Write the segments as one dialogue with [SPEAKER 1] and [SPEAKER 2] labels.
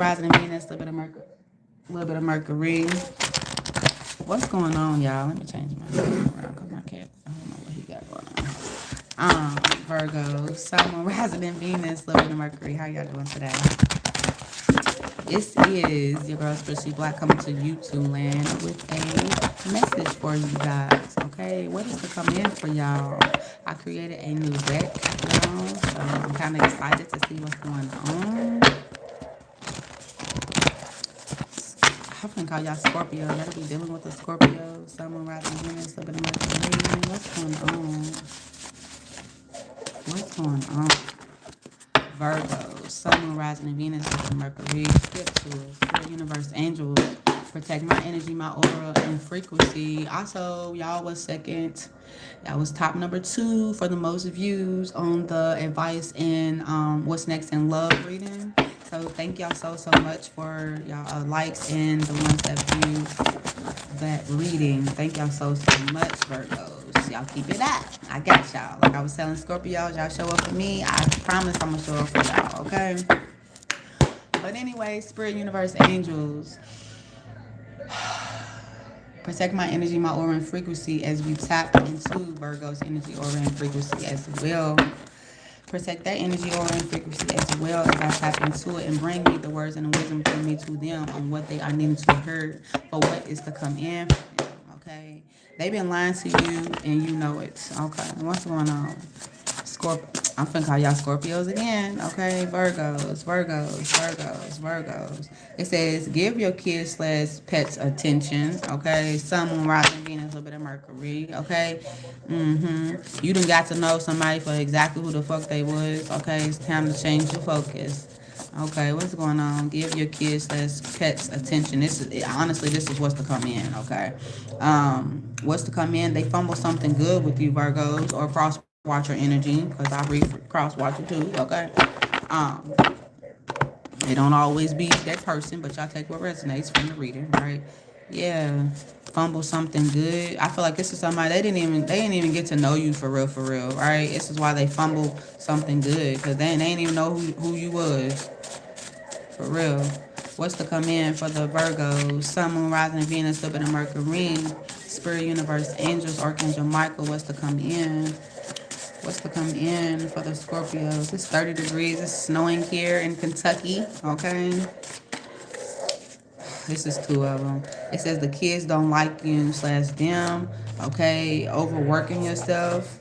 [SPEAKER 1] Rising in Venus, a little bit of Mercury. What's going on, y'all? Let me change my phone around because my cat, I don't know what he got going on. Virgo, Sun, Rising in Venus, a little bit of Mercury. How y'all doing today? This is your girl, Especially Black, coming to YouTube land with a message for you guys. Okay, what is to come in for y'all? I created a new deck, y'all, so I'm kind of excited to see what's going on. I'm gonna call y'all Scorpio. Y'all be dealing with the Scorpio, Sun, Rising, Venus, a little bit of Mercury. What's going on? What's going on? Virgo, Sun, Rising, and Venus, with Mercury, Scriptures, Spirit, Universe, Angels, protect my energy, my aura, and frequency. Also, y'all was second. Y'all was top number 2 for the most views on the advice and what's next in love reading. So thank y'all so much for y'all likes and the ones that viewed that reading. Thank y'all so much, Virgos. Y'all keep it up. I got y'all. Like I was telling Scorpios, y'all show up for me. I promise I'm gonna show up for y'all, okay? But anyway, Spirit, Universe, Angels, protect my energy, my aura, and frequency as we tap into Virgo's energy, aura, and frequency as well. Protect that energy, aura, and frequency as well as I tap into it and bring me the words and the wisdom from me to them on what they are needing to hear for what is to come in. Okay, they've been lying to you and you know it. Okay, what's going on? I'm finna call y'all Scorpios again. Okay, Virgos. It says give your kids slash pets attention. Okay, Sun, Moon, Rising, Venus, a little bit of Mercury. Okay, you done got to know somebody for exactly who the fuck they was. Okay, it's time to change your focus. Okay, what's going on? Give your kids slash pets attention. This is honestly, this is what's to come in. Okay, what's to come in? They fumble something good with you, Virgos, or cross watcher energy, because I read cross watcher too. Okay, um, they don't always be that person, but y'all take what resonates from the reading, right? Yeah, fumble something good. I feel like this is somebody they didn't even get to know you for real, right? This is why they fumble something good, because they didn't even know who you was. For real. What's to come in for the Virgos? Sun, Moon, Rising, Venus, little bit of Mercury, Spirit, Universe, Angels, Archangel Michael. What's to come in? What's to come in for the Scorpios? It's 30 degrees. It's snowing here in Kentucky. Okay. This is 2 of them. It says the kids don't like you slash them. Okay. Overworking yourself.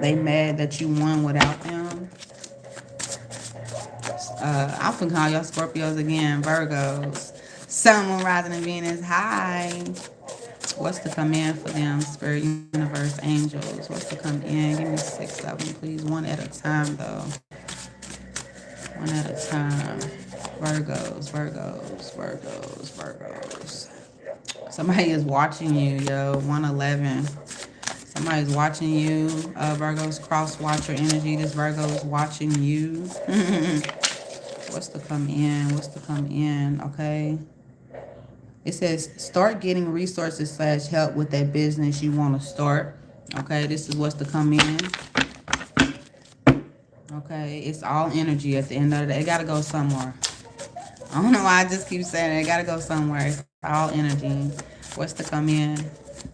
[SPEAKER 1] They mad that you won without them. I'm finna call y'all Scorpios again. Virgos. Sun, Moon, Rising, and Venus. Hi. What's to come in for them? Spirit, Universe, Angels. What's to come in? Give me 6 of them, please. One at a time, though. One at a time. Virgos. Somebody is watching you, yo. 111. Somebody's watching you. Virgos, cross watcher energy. This Virgo is watching you. What's to come in? Okay. It says start getting resources slash help with that business you want to start. Okay, this is what's to come in. Okay, it's all energy at the end of the day. It got to go somewhere. I don't know why I just keep saying it. It got to go somewhere. It's all energy. What's to come in?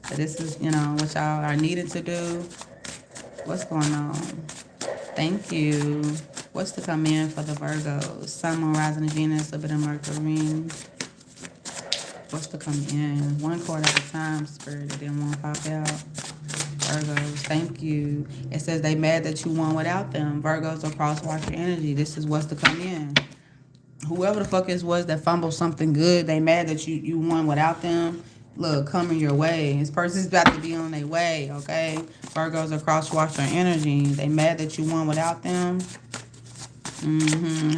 [SPEAKER 1] So this is, what y'all are needed to do. What's going on? Thank you. What's to come in for the Virgos? Sun, Moon, Rising, and Venus, a bit of Mercury. What's to come in? One chord at a time, Spirit. It didn't want to pop out. Virgos, thank you. It says they mad that you won without them. Virgos are cross-watcher energy. This is what's to come in. Whoever the fuck it was that fumbled something good, they mad that you won without them. Look, coming your way. This person's about to be on their way, okay? Virgos are cross-watcher energy. They mad that you won without them.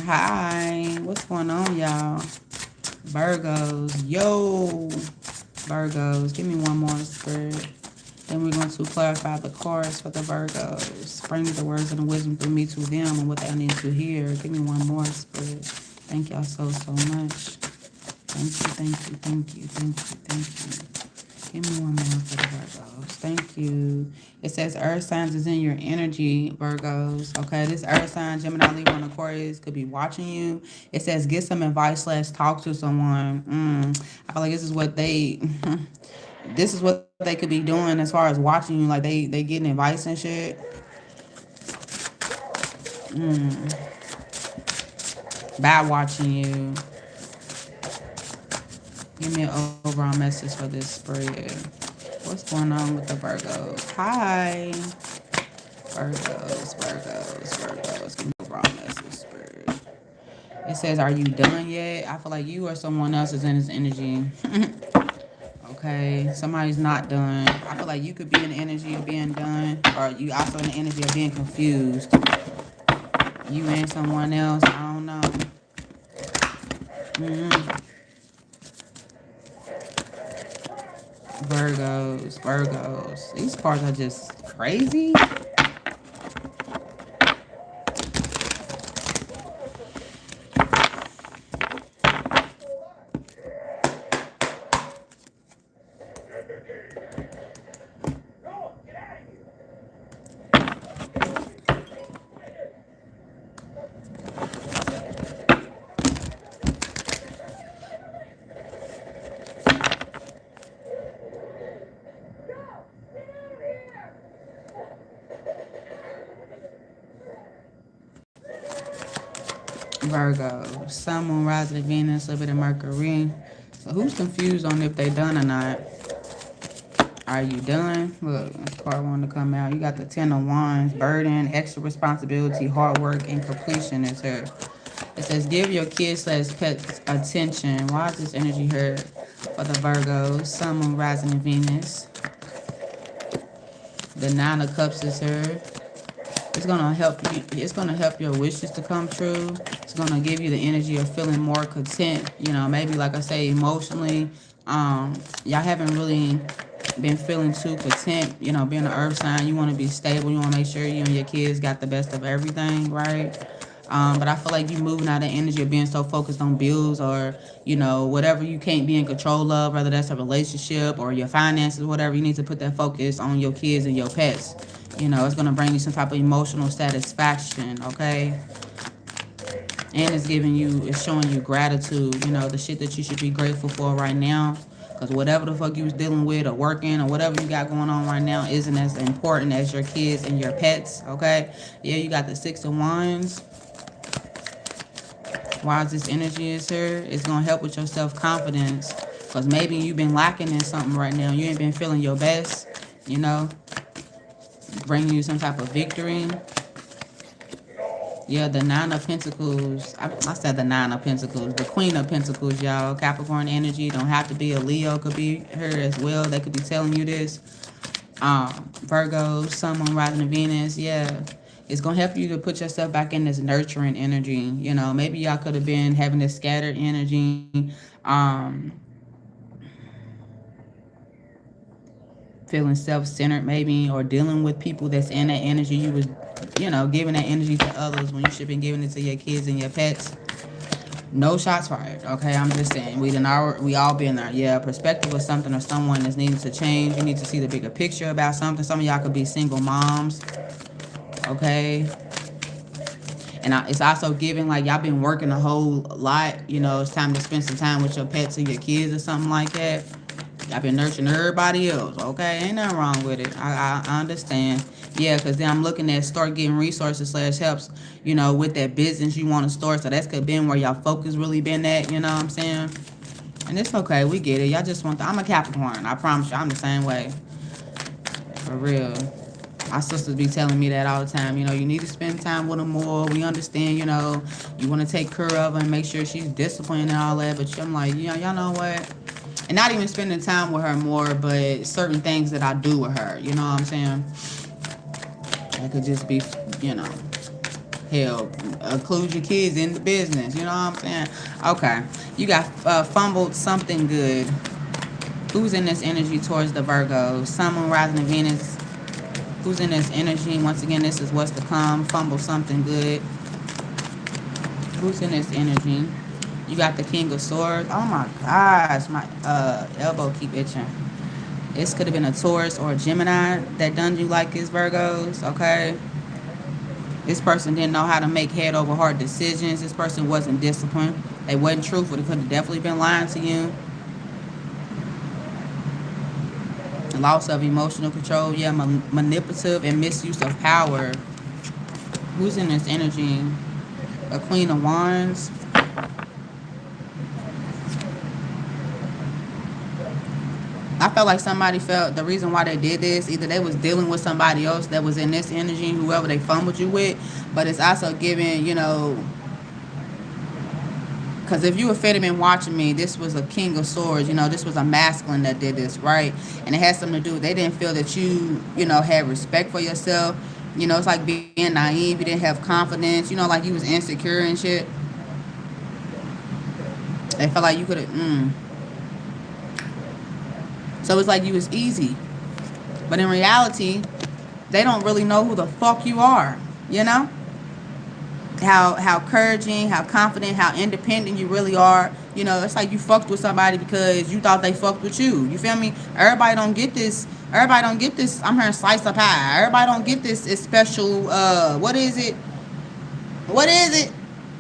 [SPEAKER 1] Hi. What's going on, y'all? Virgos. Yo. Virgos. Give me one more, Spirit. Then we're going to clarify the cards for the Virgos. Bring the words and the wisdom through me to them and what they need to hear. Give me one more, Spirit. Thank y'all so much. Thank you. Give me one more for the Virgos. Thank you. It says earth signs is in your energy, Virgos. Okay, this earth sign, Gemini, Libra, and Aquarius could be watching you. It says get some advice slash talk to someone. I feel like this is what they this is what they could be doing as far as watching you. Like they getting advice and shit. By watching you. Give me an overall message for this spread. What's going on with the Virgos? Hi. Virgos. Give me an overall message spread. It says, are you done yet? I feel like you or someone else is in this energy. Okay, somebody's not done. I feel like you could be in the energy of being done, or you also in the energy of being confused. You and someone else, I don't know. Virgos. These cards are just crazy. Virgo, Sun, Moon, rising Venus, a little bit of Mercury. So who's confused on if they done or not? Are you done? Look, this card wanted to come out. You got the 10 of Wands, burden, extra responsibility, hard work, and completion is here. It says give your kids slash pets attention. Why is this energy here for the Virgos? Sun, Moon, rising in Venus. The 9 of Cups is here. It's gonna help you. It's gonna help your wishes to come true. It's gonna give you the energy of feeling more content. You know, maybe like I say, emotionally, y'all haven't really been feeling too content. You know, being an earth sign, you want to be stable. You want to make sure you and your kids got the best of everything, right? But I feel like you moving out of energy of being so focused on bills or, you know, whatever you can't be in control of, whether that's a relationship or your finances, whatever. You need to put that focus on your kids and your pets. You know, it's going to bring you some type of emotional satisfaction, okay? And it's showing you gratitude, you know, the shit that you should be grateful for right now. Because whatever the fuck you was dealing with or working or whatever you got going on right now isn't as important as your kids and your pets, okay? Yeah, you got the 6 of Wands. Why is this energy is here? It's going to help with your self-confidence. Because maybe you've been lacking in something right now. You ain't been feeling your best, you know? Bring you some type of victory. Yeah, the 9 of Pentacles. I said the 9 of Pentacles. The Queen of Pentacles, y'all. Capricorn energy. Don't have to be a Leo. Could be her as well. They could be telling you this. Virgo, Sun, Moon, rising in Venus. Yeah. It's going to help you to put yourself back in this nurturing energy. You know, maybe y'all could have been having this scattered energy. Feeling self-centered maybe, or dealing with people that's in that energy. You was, you know, giving that energy to others when you should have been giving it to your kids and your pets. No shots fired, okay? I'm just saying, we all been there. Yeah, perspective of something or someone that's needing to change. You need to see the bigger picture about something. Some of y'all could be single moms, okay? And it's also giving, like, y'all been working a whole lot. You know, it's time to spend some time with your pets and your kids or something like that. I've been nurturing everybody else, okay? Ain't nothing wrong with it. I understand. Yeah, because then I'm looking at start getting resources slash helps, you know, with that business you want to start. So that's could have been where y'all focus really been at, you know what I'm saying? And it's okay. We get it. Y'all just want I'm a Capricorn. I promise you, I'm the same way. For real. My sisters be telling me that all the time. You know, you need to spend time with them more. We understand, you know, you want to take care of her and make sure she's disciplined and all that. But I'm like, you know, y'all know what? And not even spending time with her more, but certain things that I do with her. You know what I'm saying? That could just be, you know, hell, include your kids in the business. You know what I'm saying? Okay. You got fumbled something good. Who's in this energy towards the Virgo? Sun, Moon, rising in Venus. Who's in this energy? Once again, this is what's to come. Fumble something good. Who's in this energy? You got the King of Swords. Oh my gosh, my elbow keep itching. This could have been a Taurus or a Gemini that done you like this, Virgos, okay? This person didn't know how to make head over heart decisions. This person wasn't disciplined. They wasn't truthful. They could have definitely been lying to you. Loss of emotional control. Yeah, manipulative and misuse of power. Who's in this energy? A Queen of Wands. I felt like somebody felt the reason why they did this, either they was dealing with somebody else that was in this energy, whoever they fumbled you with, but it's also giving, you know, because if you were fitting and watching me, this was a King of Swords, you know, this was a masculine that did this, right? And it had something to do with, they didn't feel that you know, had respect for yourself. You know, it's like being naive, you didn't have confidence, you know, like you was insecure and shit. They felt like you could have, So it's like you was easy. But in reality, they don't really know who the fuck you are, you know? How encouraging, how confident, how independent you really are. You know, it's like you fucked with somebody because you thought they fucked with you. You feel me? Everybody don't get this. Everybody don't get this. I'm hearing slice of pie. Everybody don't get this. It's special. What is it? What is it?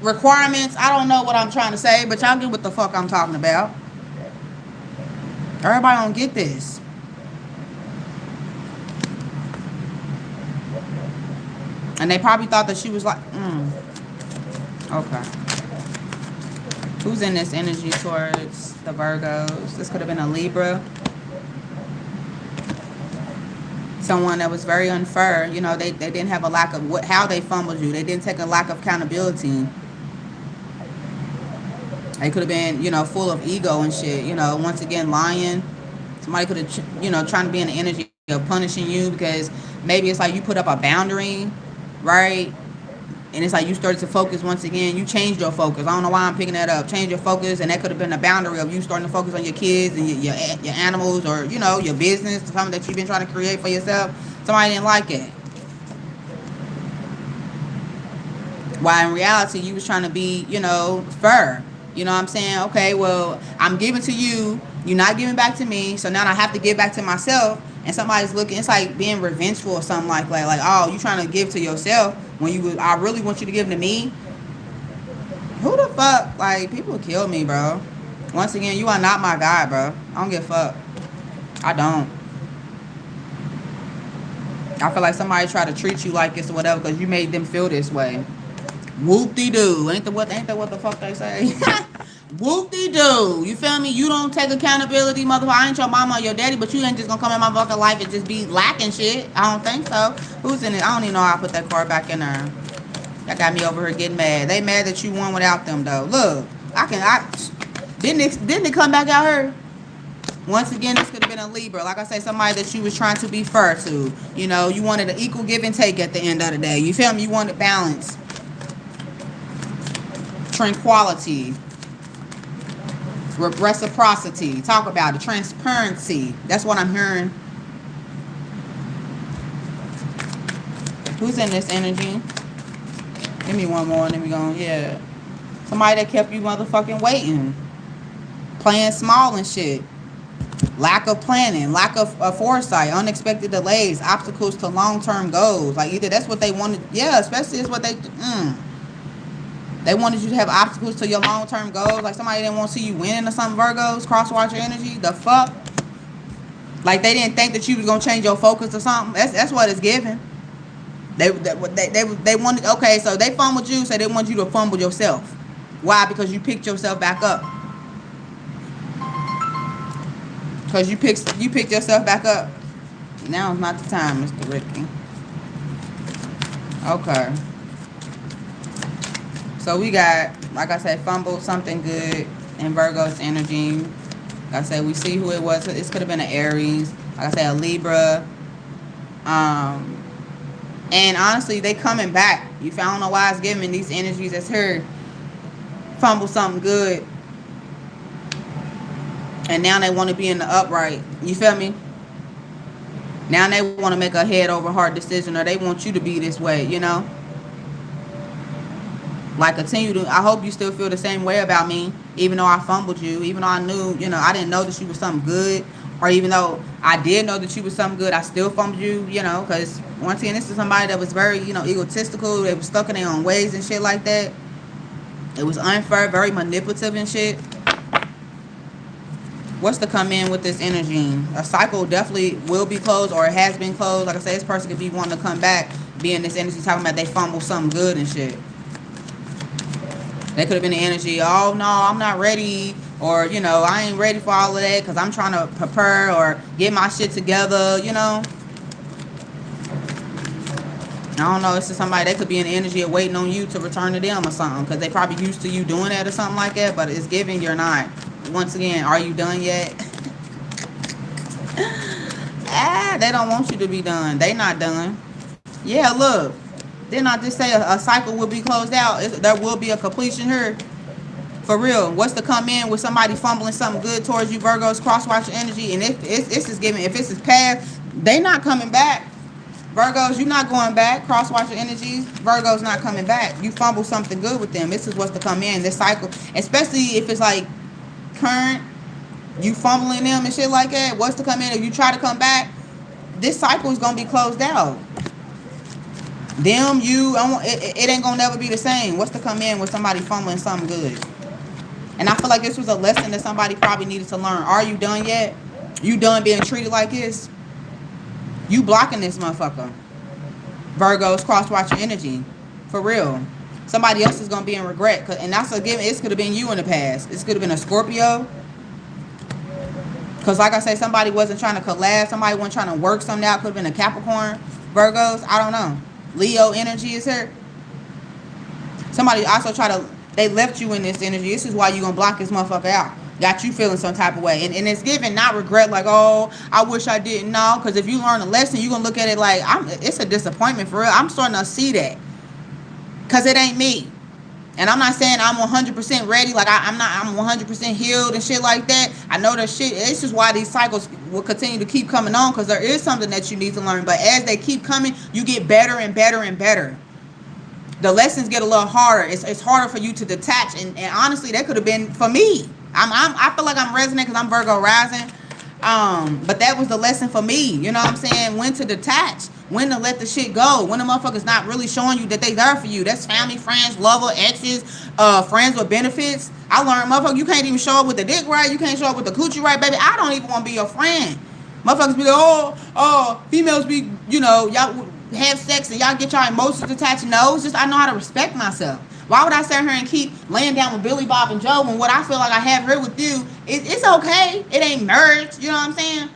[SPEAKER 1] Requirements. I don't know what I'm trying to say, but y'all get what the fuck I'm talking about. Everybody don't get this. And they probably thought that she was like, okay. Who's in this energy towards the Virgos? This could have been a Libra. Someone that was very unfair. You know, they didn't have a lack of how they fumbled you. They didn't take a lack of accountability. They could have been, you know, full of ego and shit. You know, once again, lying. Somebody could have, you know, trying to be in the energy of punishing you because maybe it's like you put up a boundary, right? And it's like you started to focus once again. You changed your focus. I don't know why I'm picking that up. Change your focus, and that could have been a boundary of you starting to focus on your kids and your animals, or, you know, your business, something that you've been trying to create for yourself. Somebody didn't like it. While in reality, you was trying to be, you know, fair. You know what I'm saying? Okay, well, I'm giving to you. You're not giving back to me. So now I have to give back to myself. And somebody's looking, it's like being revengeful or something like that. Like, oh, you trying to give to yourself when I really want you to give to me? Who the fuck? Like, people kill me, bro. Once again, you are not my guy, bro. I don't give a fuck. I don't. I feel like somebody tried to treat you like this or whatever because you made them feel this way. Whoop-de-doo. Ain't that what the fuck they say? Whoop-de-doo. You feel me? You don't take accountability, motherfucker. I ain't your mama or your daddy, but you ain't just gonna come in my fucking life and just be lacking shit. I don't think so. Who's in it? I don't even know how I put that card back in there. That got me over here getting mad. They mad that you won without them, though. Look, didn't it come back out here? Once again, this could have been a Libra. Like I say, somebody that you was trying to be fair to. You know, you wanted an equal give and take at the end of the day. You feel me? You wanted balance. Tranquility, reciprocity. Talk about it. Transparency. That's what I'm hearing. Who's in this energy? Give me one more and then we go. Yeah. Somebody that kept you motherfucking waiting. Playing small and shit. Lack of planning. Lack of foresight. Unexpected delays. Obstacles to long-term goals. Like, either that's what they wanted. Yeah, especially it's what they... They wanted you to have obstacles to your long-term goals. Like somebody didn't want to see you winning or something, Virgos. Cross-watcher energy. The fuck? Like they didn't think that you was going to change your focus or something. That's what it's giving. They wanted... Okay, so they fumbled you, so they want you to fumble yourself. Why? Because you picked yourself back up. Because you picked yourself back up. Now is not the time, Mr. Ricky. Okay. So we got, like I said, fumbled something good in Virgo's energy. Like I said, we see who it was. This could have been an Aries. Like I said, a Libra. And honestly, they coming back. I don't know why it's giving these energies that's here. Fumble something good. And now they want to be in the upright. You feel me? Now they want to make a head over heart decision, or they want you to be this way, you know? Like, continue to... I hope you still feel the same way about me, even though I fumbled you, even though I knew, you know, I didn't know that you was something good, Or even though I did know that you was something good, I still fumbled you, you know, because once again, this is somebody that was very, you know, egotistical. They was stuck in their own ways and shit like that. It was unfair, very manipulative and shit. What's to come in with this energy? A cycle definitely will be closed, or it has been closed. Like I said, this person could be wanting to come back, be in this energy talking about they fumbled something good and shit. They could have been the energy, oh no, I'm not ready, or you know, I ain't ready for all of that because I'm trying to prepare or get my shit together, you know. I don't know, it's just somebody, they could be in the energy of waiting on you to return to them or something, because they probably used to you doing that or something like that, but it's giving you're not. Once again, are you done yet? They don't want you to be done. They not done. Yeah, look. Didn't I just say a cycle will be closed out? There will be a completion here. For real. What's to come in with somebody fumbling something good towards you, Virgos, cross-watcher energy, and if it's is giving, if it's is past, they not coming back. Virgos, you're not going back. Cross-watcher energies, Virgos not coming back. You fumble something good with them. This is what's to come in. This cycle, especially if it's like current, you fumbling them and shit like that. What's to come in? If you try to come back, this cycle is gonna be closed out. Them, you, it ain't gonna never be the same. What's to come in with somebody fumbling something good? And I feel like this was a lesson that somebody probably needed to learn. Are you done yet? You done being treated like this? You blocking this motherfucker. Virgos, cross-watcher energy. For real. Somebody else is gonna be in regret. And that's a given. This could have been you in the past. This could have been a Scorpio. Because like I said, somebody wasn't trying to collab. Somebody wasn't trying to work something out. Could have been a Capricorn. Virgos, I don't know. Leo energy is here. Somebody also they left you in this energy. This is why you're going to block this motherfucker out. Got you feeling some type of way. And it's given, not regret, like, oh, I wish I didn't know. Because if you learn a lesson, you're going to look at it like, it's a disappointment for real. I'm starting to see that. Because it ain't me. And I'm not saying I'm 100% ready. Like, I'm 100% healed and shit like that. I know that shit. It's just why these cycles will continue to keep coming on. Because there is something that you need to learn. But as they keep coming, you get better and better and better. The lessons get a little harder. It's harder for you to detach. And honestly, that could have been for me. I feel like I'm resonating because I'm Virgo rising. But that was the lesson for me. You know what I'm saying? When to detach. When to let the shit go. When the motherfucker's not really showing you that they there for you. That's family, friends, lover, exes, friends with benefits. I learned, motherfucker, you can't even show up with the dick right. You can't show up with the coochie right, baby. I don't even want to be your friend. Motherfuckers be like, females be, you know, y'all have sex and y'all get y'all emotions attached. No, it's just I know how to respect myself. Why would I sit here and keep laying down with Billy, Bob, and Joe when what I feel like I have here with you, it's okay. It ain't marriage. You know what I'm saying?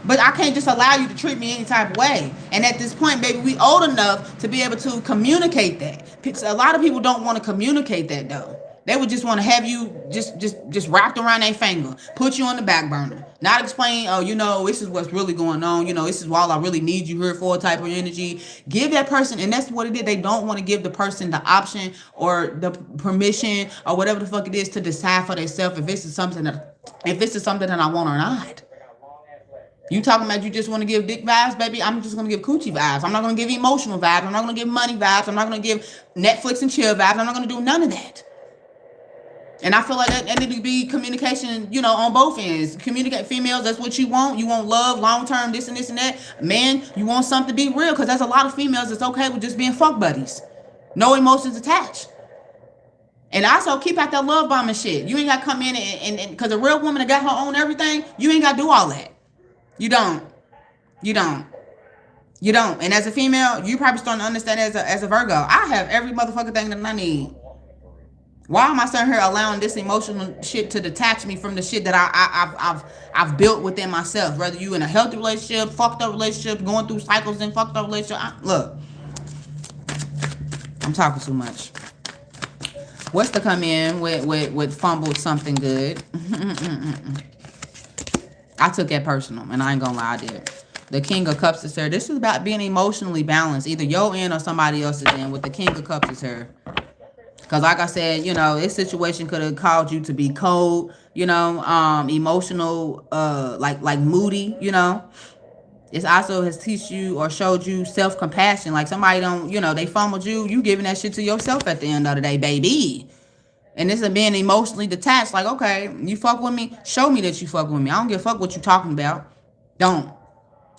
[SPEAKER 1] But I can't just allow you to treat me any type of way. And at this point, baby, we old enough to be able to communicate that. A lot of people don't want to communicate that, though. They would just want to have you just wrapped around their finger, put you on the back burner, not explain, oh, you know, this is what's really going on. You know, this is all I really need you here for type of energy. Give that person, and that's what it is. They don't want to give the person the option or the permission or whatever the fuck it is to decide for themselves if this is something that I want or not. You talking about you just want to give dick vibes, baby? I'm just going to give coochie vibes. I'm not going to give emotional vibes. I'm not going to give money vibes. I'm not going to give Netflix and chill vibes. I'm not going to do none of that. And I feel like that need to be communication, you know, on both ends. Communicate, females, that's what you want. You want love, long-term, this and this and that. Man, you want something to be real, because there's a lot of females that's okay with just being fuck buddies. No emotions attached. And also, keep out that love bombing shit. You ain't got to come in and because a real woman that got her own everything, you ain't got to do all that. You don't. And as a female, you probably starting to understand as a Virgo, I have every motherfucking thing that I need. Why am I sitting here allowing this emotional shit to detach me from the shit that I've built within myself? Whether you in a healthy relationship, fucked up relationship, going through cycles in fucked up relationship. Look, I'm talking too much. What's to come in with fumbled something good? I took that personal, and I ain't gonna lie, I did. The King of Cups is here. This is about being emotionally balanced, either your end or somebody else's end. With the King of Cups is here. Because like I said, you know, this situation could have caused you to be cold, you know, emotional, like moody, you know. It also has teach you or showed you self-compassion. Like somebody don't, you know, they fumbled you, you giving that shit to yourself at the end of the day, baby. And this is being emotionally detached. Like, okay, you fuck with me, show me that you fuck with me. I don't give a fuck what you talking about. Don't.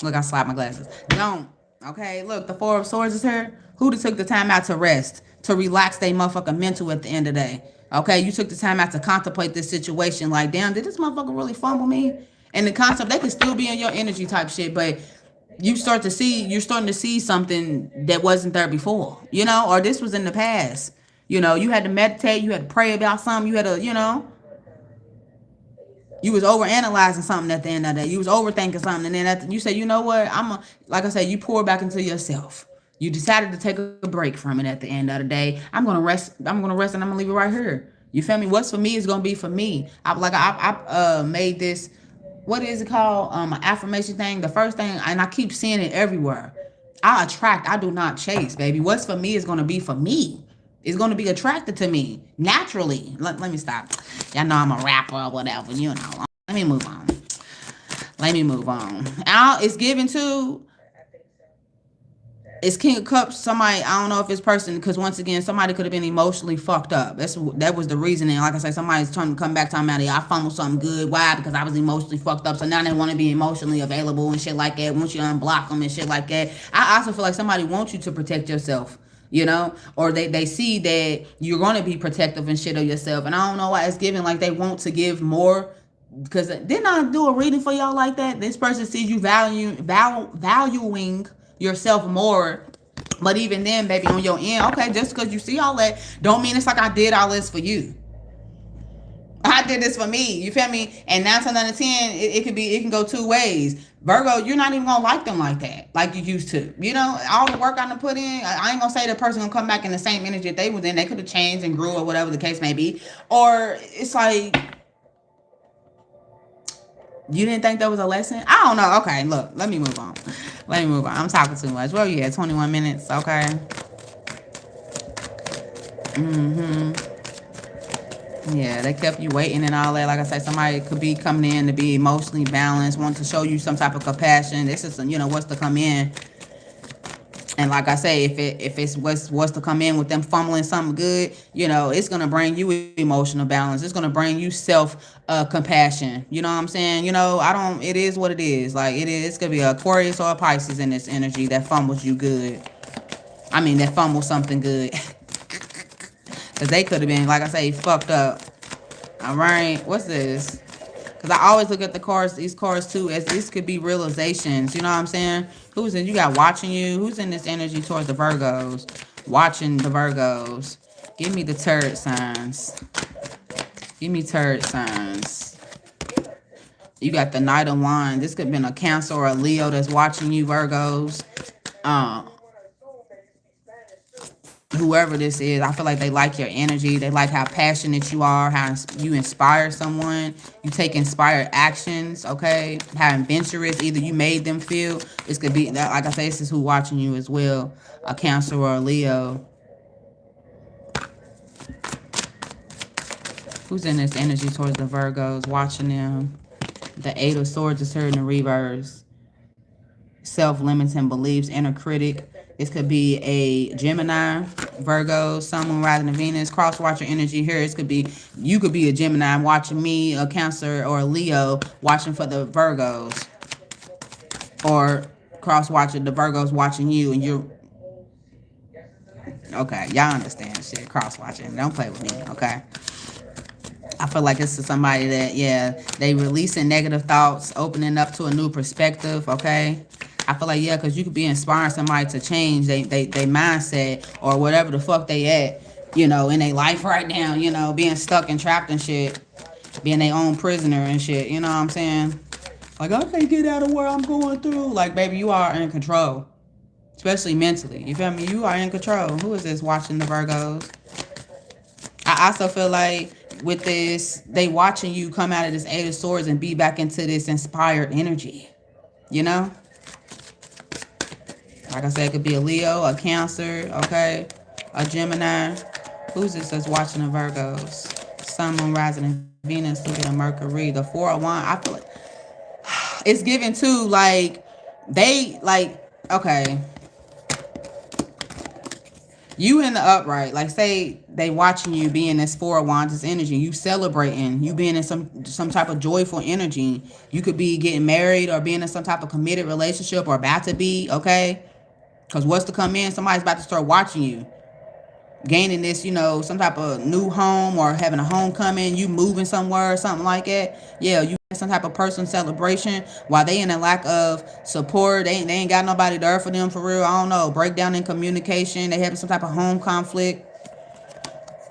[SPEAKER 1] Look, I slapped my glasses. Don't. Okay, look, the Four of Swords is here. Who took the time out to rest, to relax their motherfucking mental at the end of the day? Okay, you took the time out to contemplate this situation. Like, damn, did this motherfucker really fumble me? And the concept, they could still be in your energy type shit, but you're starting to see something that wasn't there before, or this was in the past. You had to meditate, you had to pray about something, you had to, you was over analyzing something at the end of the day. You was overthinking something, and then you say, you know what? Like I said, you pour back into yourself. You decided to take a break from it at the end of the day. I'm gonna rest. I'm gonna rest, and I'm gonna leave it right here. You feel me? What's for me is gonna be for me. I made this. What is it called? An affirmation thing. The first thing, and I keep seeing it everywhere. I attract. I do not chase, baby. What's for me is gonna be for me. It's going to be attracted to me naturally. Let me stop. Y'all know I'm a rapper or whatever, Let me move on. It's given to, it's King of Cups. Somebody, I don't know if it's person, because once again, somebody could have been emotionally fucked up. That was the reasoning. Like I said, somebody's trying to come back talking about it. I fumbled something good. Why? Because I was emotionally fucked up. So now they want to be emotionally available and shit like that. Once you unblock them and shit like that. I also feel like somebody wants you to protect yourself. Or they see that you're going to be protective and shit of yourself. And I don't know why it's given like they want to give more, because didn't I do a reading for y'all like that? This person sees you valuing yourself more. But even then, baby, on your end, okay, just because you see all that, don't mean it's like I did all this for you. I did this for me. You feel me? And 9 times out of 10, it can go two ways. Virgo, you're not even gonna like them like that, like you used to. All the work I done put in, I ain't gonna say the person gonna come back in the same energy that they was in. They could have changed and grew or whatever the case may be. Or it's like, you didn't think that was a lesson? I don't know. Okay, look, let me move on. I'm talking too much. Well, yeah, 21 minutes, okay. Yeah, they kept you waiting and all that. Like I said, somebody could be coming in to be emotionally balanced, want to show you some type of compassion. This is, what's to come in. And like I say, if it's what's to come in with them fumbling something good, it's gonna bring you emotional balance. It's gonna bring you self compassion. You know what I'm saying? It is what it is. Like it is. It's gonna be a Aquarius or a Pisces in this energy that fumbles you good. I mean, that fumbles something good. Because they could have been, like I say, fucked up. All right. What's this? Because I always look at these cards too, as this could be realizations. You know what I'm saying? Who's in? You got watching you. Who's in this energy towards the Virgos? Watching the Virgos. Give me the turret signs. Give me turret signs. You got the Knight of Wands. This could have been a Cancer or a Leo that's watching you, Virgos. Whoever this is, I feel like they like your energy. They like how passionate you are, how you inspire someone. You take inspired actions, okay? How adventurous either you made them feel. This could be, like I say, this is who watching you as well. A Cancer or a Leo. Who's in this energy towards the Virgos, watching them? The Eight of Swords is here in the reverse. Self-limiting beliefs, inner critic. This could be a Gemini, Virgo, Sun, Moon, Rising, and Venus. Cross-watcher energy here. You could be a Gemini watching me, a Cancer, or a Leo watching for the Virgos. Or cross-watching, the Virgos watching you, and you're... Okay, y'all understand shit. Cross-watching. Don't play with me, okay? I feel like this is somebody that, yeah, they releasing negative thoughts, opening up to a new perspective, okay? I feel like, yeah, because you could be inspiring somebody to change they mindset or whatever the fuck they at, in their life right now, being stuck and trapped and shit, being their own prisoner and shit, you know what I'm saying? Like, I can't get out of where I'm going through. Like, baby, you are in control, especially mentally. You feel me? You are in control. Who is this watching the Virgos? I also feel like with this, they watching you come out of this Eight of Swords and be back into this inspired energy, Like I said, it could be a Leo, a Cancer, okay? A Gemini. Who's this that's watching the Virgos? Sun, Moon, Rising, and Venus. Look at the Mercury. The Four of Wands. I feel like it's given to, like, they, like, okay. You in the upright, like say they watching you being this Four of Wands energy, you celebrating, you being in some type of joyful energy. You could be getting married or being in some type of committed relationship or about to be, okay? Because what's to come in, somebody's about to start watching you. Gaining this, some type of new home or having a homecoming, you moving somewhere or something like that. Yeah, you some type of person celebration while they in a lack of support. They ain't got nobody there for them for real. I don't know. Breakdown in communication. They having some type of home conflict.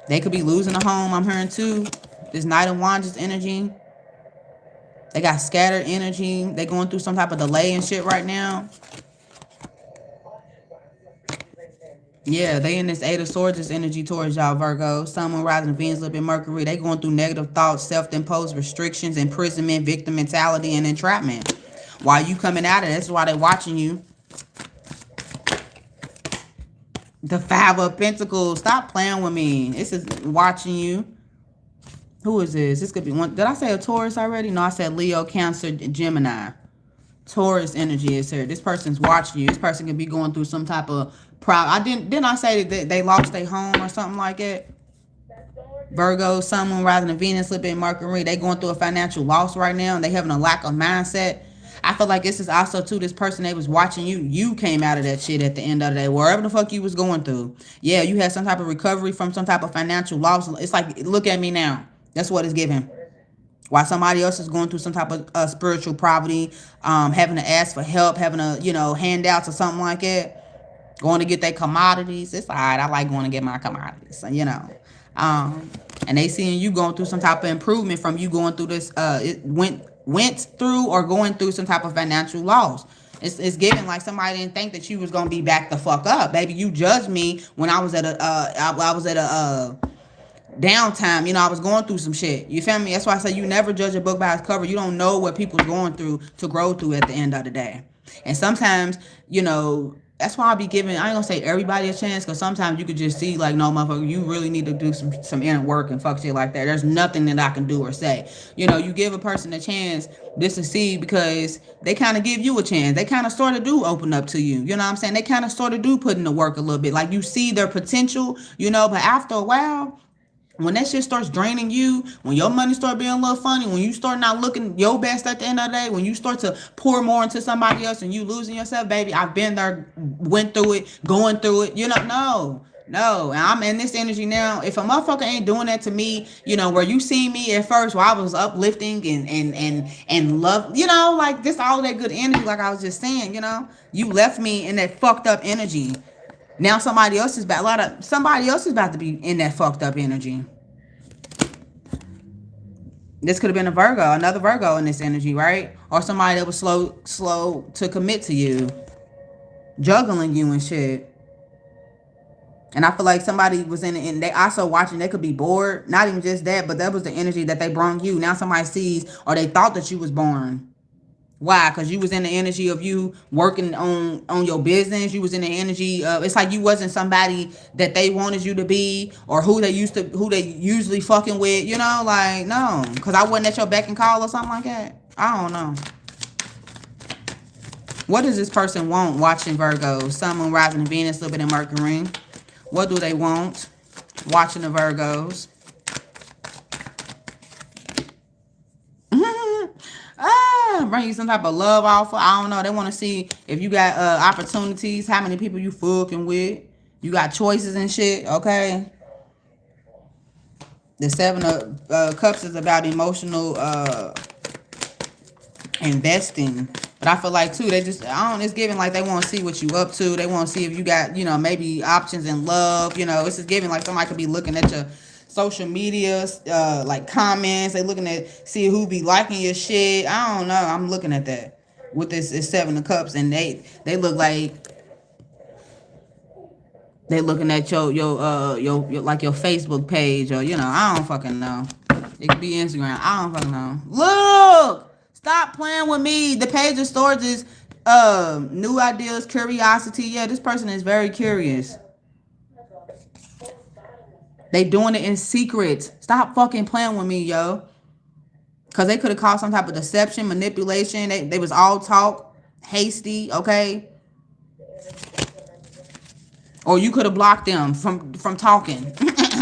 [SPEAKER 1] They could be losing a home. I'm hearing too. This Knight of Wands energy. They got scattered energy. They going through some type of delay and shit right now. Yeah, they in this Eight of Swords energy towards y'all, Virgo. Sun, Moon, Rising, Venus, little bit Mercury. They going through negative thoughts, self-imposed restrictions, imprisonment, victim mentality, and entrapment. While you coming out of it, that's why they watching you. The Five of Pentacles. Stop playing with me. This is watching you. Who is this? This could be one. Did I say a Taurus already? No, I said Leo, Cancer, Gemini. Taurus energy is here. This person's watching you. This person could be going through some type of problem. Didn't I say that they lost their home or something like that? Virgo, Sun, Moon, Rising, and Venus, little bit Mercury. They going through a financial loss right now, and they having a lack of mindset. I feel like this is also too this person they was watching you. You came out of that shit at the end of the day, wherever the fuck you was going through. Yeah, you had some type of recovery from some type of financial loss. It's like, look at me now. That's what it's giving. While somebody else is going through some type of spiritual poverty, having to ask for help, having to, handouts or something like that, going to get their commodities. It's all right. I like going to get my commodities, and they seeing you going through some type of improvement from you going through this, it went through or going through some type of financial loss. It's giving like somebody didn't think that you was going to be back the fuck up. Baby, you judged me when I was at a downtime, I was going through some shit. You feel me? That's why I say you never judge a book by its cover. You don't know what people's going through to grow through at the end of the day. And sometimes, that's why I be giving, I ain't gonna say everybody a chance, because sometimes you could just see like, no, motherfucker, you really need to do some inner work and fuck shit like that. There's nothing that I can do or say. You give a person a chance just to see, because they kind of give you a chance. They kind of sort of do open up to you. You know what I'm saying? They kind of sort of do put in the work a little bit. Like you see their potential, but after a while, when that shit starts draining you, when your money start being a little funny, when you start not looking your best at the end of the day, when you start to pour more into somebody else and you losing yourself, baby, I've been there, went through it, going through it, no. And I'm in this energy now. If a motherfucker ain't doing that to me, where you see me at first where I was uplifting and love, like this all that good energy, like I was just saying, you left me in that fucked up energy. Now somebody else is about to be in that fucked up energy. This could have been another Virgo in this energy, right? Or somebody that was slow to commit to you, juggling you and shit. And I feel like somebody was in it, and they also watching. They could be bored. Not even just that, but that was the energy that they brought you. Now somebody sees, or they thought that you was born. Why? Because you was in the energy of you working on your business. You was in the energy of, it's like you wasn't somebody that they wanted you to be, or who they usually fucking with, like, no. Because I wasn't at your beck and call or something like that. I don't know. What does this person want watching Virgo? Sun, Moon, Rising, and Venus, a little bit of Mercury. What do they want watching the Virgos? Bring you some type of love offer. I don't know. They want to see if you got opportunities, how many people you fucking with. You got choices and shit, okay? The Seven of Cups is about emotional investing. But I feel like, too, it's giving like they want to see what you up to. They want to see if you got, maybe options in love. It's just giving like somebody could be looking at your social media, like comments. They looking at see who be liking your shit. I don't know. I'm looking at that with this Seven of Cups, and they look like they looking at your like your Facebook page, or I don't fucking know. It could be Instagram. I don't fucking know. Look, stop playing with me. The page of storage is new ideas, curiosity. Yeah, this person is very curious. They doing it in secret. Stop fucking playing with me, yo. Because they could have caused some type of deception, manipulation. They was all talk, hasty, okay? Or you could have blocked them from talking.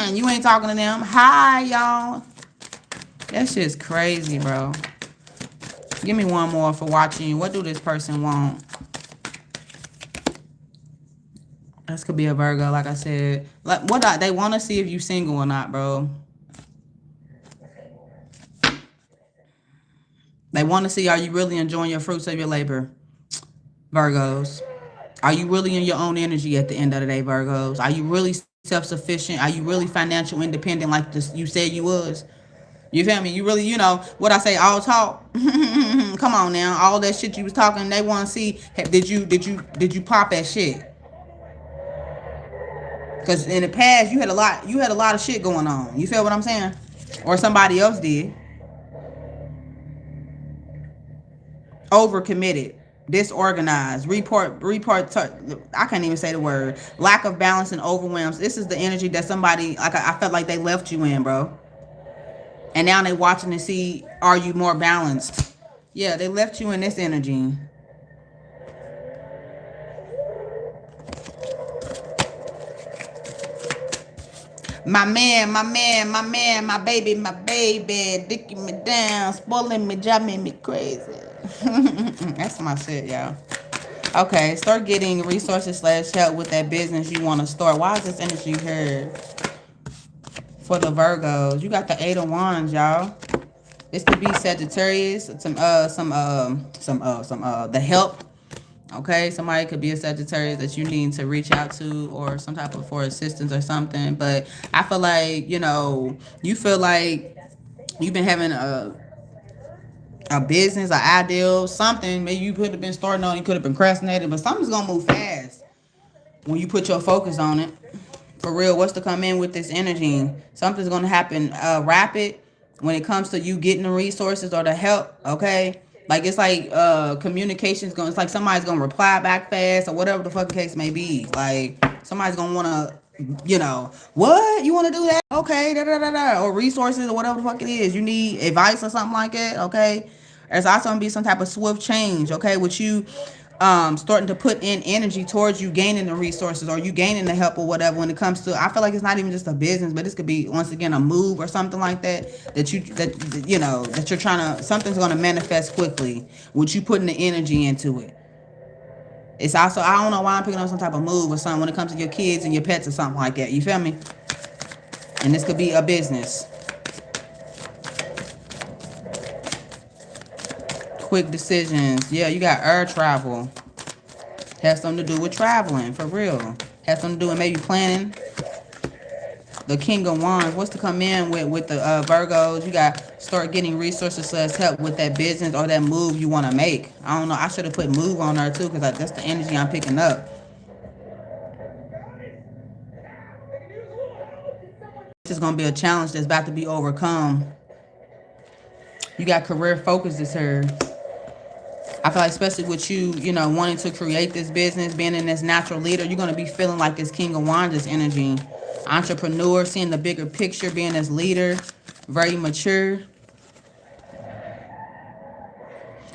[SPEAKER 1] You ain't talking to them. Hi, y'all. That shit's crazy, bro. Give me one more for watching you. What do this person want? This could be a Virgo, like I said. Like, they want to see if you single or not, bro. They want to see, are you really enjoying your fruits of your labor, Virgos? Are you really in your own energy at the end of the day, Virgos? Are you really self-sufficient? Are you really financial independent like this you said you was? You feel me? You really, what I say, all talk. Come on now. All that shit you was talking, they want to see, did you pop that shit? Because in the past, you had a lot of shit going on. You feel what I'm saying? Or somebody else did. Overcommitted, disorganized, I can't even say the word. Lack of balance and overwhelms. This is the energy that somebody, like I felt like they left you in, bro. And now they watching to see, are you more balanced? Yeah, they left you in this energy. My man, my baby, dicking me down, spoiling me, driving me crazy. That's my shit, y'all. Okay, start getting resources / help with that business you want to start. Why is this energy here for the Virgos? You got the 8 of Wands, y'all. This could be Sagittarius, the help. Okay, somebody could be a Sagittarius that you need to reach out to, or some type of for assistance or something. But I feel like, you feel like you've been having a business, an ideal, something. Maybe you could have been starting on, you could have been procrastinating, but something's gonna move fast when you put your focus on it. For real, what's to come in with this energy? Something's gonna happen rapid when it comes to you getting the resources or the help. Okay. Like, it's like communication's going, it's like somebody's going to reply back fast or whatever the fucking case may be. Like, somebody's going to want to, what? You want to do that? Okay, or resources or whatever the fuck it is. You need advice or something like that, okay? There's also going to be some type of swift change, okay, with you starting to put in energy towards you gaining the resources or you gaining the help or whatever. When it comes to, I feel like it's not even just a business, but this could be, once again, a move or something like that, that you're trying to, something's going to manifest quickly with you putting the energy into it. It's also, I don't know why I'm picking up some type of move or something when it comes to your kids and your pets or something like that. You feel me? And this could be a business. Quick decisions. Yeah, you got air travel. Has something to do with traveling, for real. Has something to do with maybe planning. The King of Wands. What's to come in with the Virgos? You got start getting resources / help with that business or that move you want to make. I don't know. I should have put move on there too, because that's the energy I'm picking up. This is going to be a challenge that's about to be overcome. You got career focus this here. I feel like especially with you, wanting to create this business, being in this natural leader, you're going to be feeling like this King of Wands energy. Entrepreneur, seeing the bigger picture, being this leader, very mature.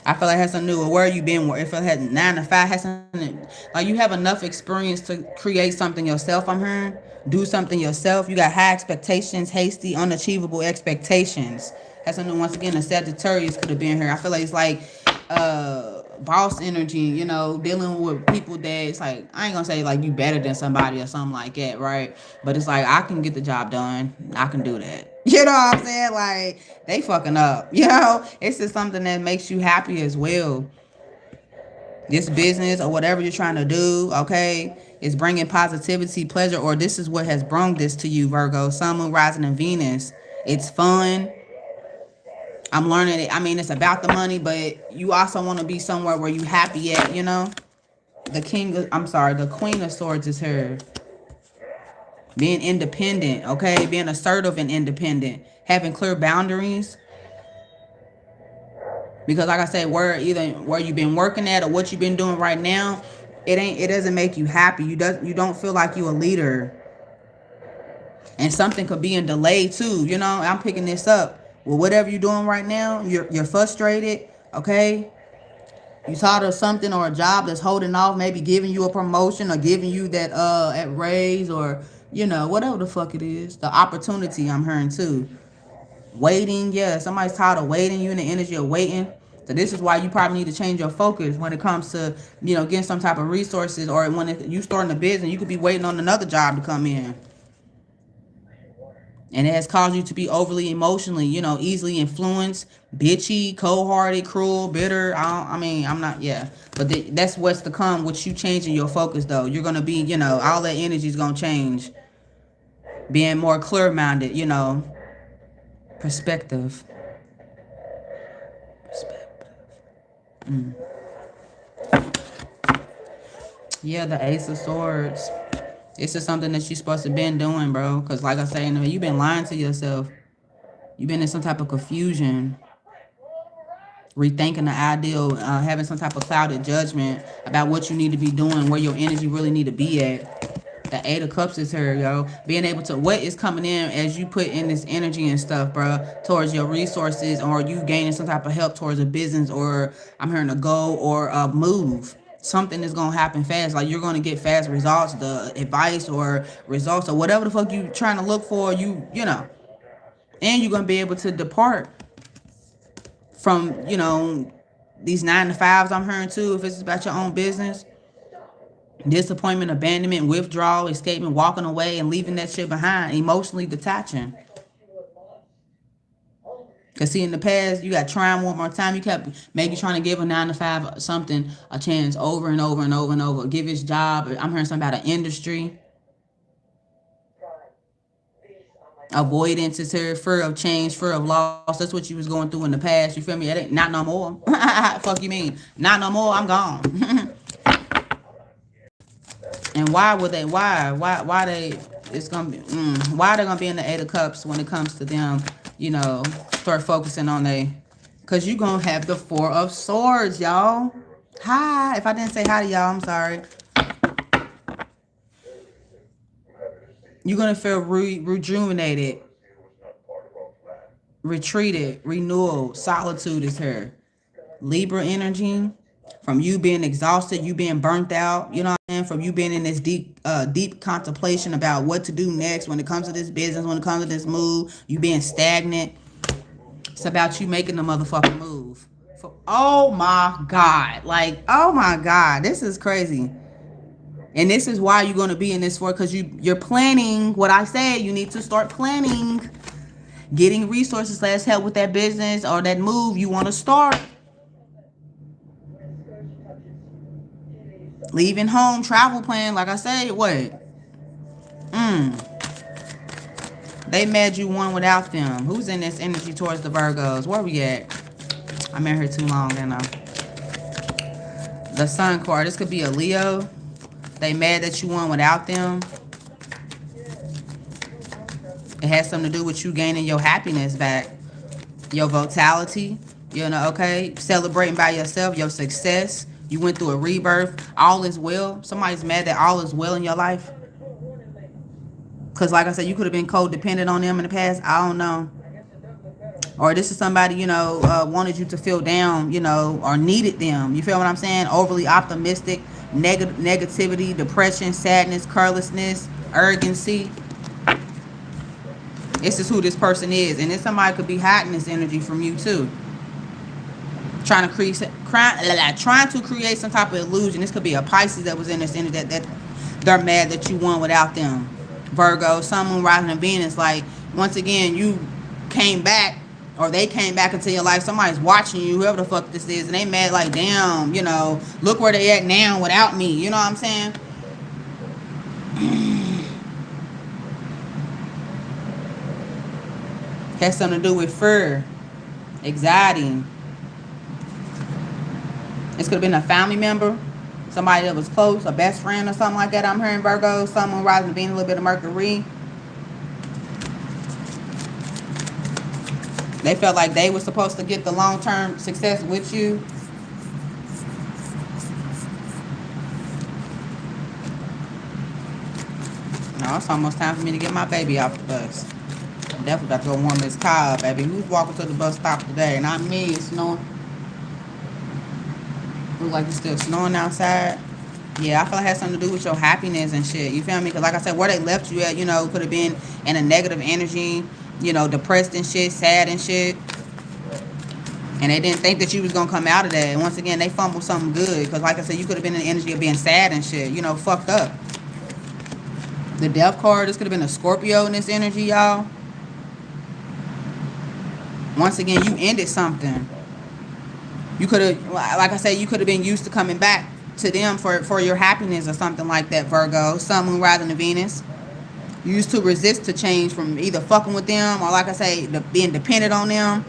[SPEAKER 1] I feel like it has something to do with where you been. If it had 9 to 5, has something like you have enough experience to create something yourself. I'm hearing do something yourself. You got high expectations, hasty, unachievable expectations. Has something, once again, the Sagittarius could have been here. I feel like it's like boss energy, dealing with people that it's like, I ain't gonna say like you better than somebody or something like that, right? But it's like, I can get the job done. I can do that. You know what I'm saying? Like, they fucking up. It's just something that makes you happy as well. This business or whatever you're trying to do, okay, is bringing positivity, pleasure, or this is what has brought this to you, Virgo. Sun, Moon, Rising, and Venus. It's fun. I'm learning it. I mean, it's about the money, but you also want to be somewhere where you happy at, The Queen of Swords is her. Being independent, okay? Being assertive and independent. Having clear boundaries. Because like I said, where you've been working at or what you've been doing right now, it doesn't make you happy. You don't feel like you're a leader. And something could be in delay too. I'm picking this up. Well, whatever you're doing right now, you're frustrated, okay? You tired of something or a job that's holding off, maybe giving you a promotion or giving you that at raise, or whatever the fuck it is. The opportunity I'm hearing too. Waiting, yeah, somebody's tired of waiting. You in the energy of waiting. So this is why you probably need to change your focus when it comes to, getting some type of resources, or when you starting a business, you could be waiting on another job to come in. And it has caused you to be overly emotionally, easily influenced, bitchy, cold-hearted, cruel, bitter. I'm not, yeah. But that's what's to come with you changing your focus, though. You're going to be, all that energy is going to change. Being more clear-minded, perspective. Yeah, the Ace of Swords. This is something that you're supposed to been doing, bro. Because like I say, you've been lying to yourself. You've been in some type of confusion. Rethinking the ideal, having some type of clouded judgment about what you need to be doing, where your energy really need to be at. The Eight of Cups is here, yo. Being able to, what is coming in as you put in this energy and stuff, bro, towards your resources, or you gaining some type of help towards a business, or I'm hearing a goal or a move. Something is going to happen fast. Like, you're going to get fast results, the advice or results or whatever the fuck you trying to look for, and you're going to be able to depart from, these 9 to 5s I'm hearing too, if it's about your own business. Disappointment, abandonment, withdrawal, escaping, walking away, and leaving that shit behind. Emotionally detaching. Because see, in the past, you got trying one more time. You kept maybe trying to give a 9 to 5 something a chance over and over and over and over. Give his job. I'm hearing something about an industry. Avoidance is here. Fear of change, fear of loss. That's what you was going through in the past. You feel me? It ain't not no more. Fuck you mean? Not no more. I'm gone. And why would they? Why they? It's gonna be. Why they're gonna be in the Eight of Cups when it comes to them? Start focusing on because you gonna have the Four of Swords, y'all. Hi. If I didn't say hi to y'all, I'm sorry. You're gonna feel rejuvenated, retreated, renewal. Solitude is here. Libra energy. From you being exhausted, you being burnt out, from you being in this deep contemplation about what to do next when it comes to this business, when it comes to this move, you being stagnant. It's about you making the motherfucking move. Oh my God. Like, oh my God. This is crazy. And this is why you're going to be in this because you're planning what I said. You need to start planning. Getting resources to help with that business or that move you want to start. Leaving home, travel plan, like I said, what? They mad you won without them. Who's in this energy towards the Virgos? Where we at? I'm in here too long, I know. The Sun card. This could be a Leo. They mad that you won without them. It has something to do with you gaining your happiness back. Your vitality. Okay? Celebrating by yourself, your success. You went through a rebirth. All is well. Somebody's mad that all is well in your life. Because like I said, you could have been codependent on them in the past. I don't know. Or this is somebody, wanted you to feel down, or needed them. You feel what I'm saying? Overly optimistic, negativity, depression, sadness, carelessness, arrogancy. This is who this person is. And then somebody could be hiding this energy from you too. Trying to create some type of illusion. This could be a Pisces that was in this energy that they're mad that you won without them. Virgo, Sun, Moon, Rising, and Venus. Like, once again, you came back, or they came back into your life. Somebody's watching you, whoever the fuck this is, and they mad like, damn, look where they at now without me. You know what I'm saying? Has something to do with fear, anxiety. This could have been a family member, somebody that was close, a best friend or something like that. I'm hearing Virgo, Sun, Moon, Rising, Venus, a little bit of Mercury. They felt like they were supposed to get the long-term success with you. No, it's almost time for me to get my baby off the bus. I'm definitely about to go warm this car up, baby. Who's walking to the bus stop today? Not me. It's no. Look like it's still snowing outside. Yeah, I feel like it has something to do with your happiness and shit. You feel me? Because like I said, where they left you at, could have been in a negative energy, depressed and shit, sad and shit. And they didn't think that you was going to come out of that. And once again, they fumbled something good. Because like I said, you could have been in the energy of being sad and shit, fucked up. The death card, this could have been a Scorpio in this energy, y'all. Once again, you ended something. You could have, like I said, you could have been used to coming back to them for your happiness or something like that, Virgo. Sun, Moon, Rising, and Venus. You used to resist to change from either fucking with them or, like I say, being dependent on them.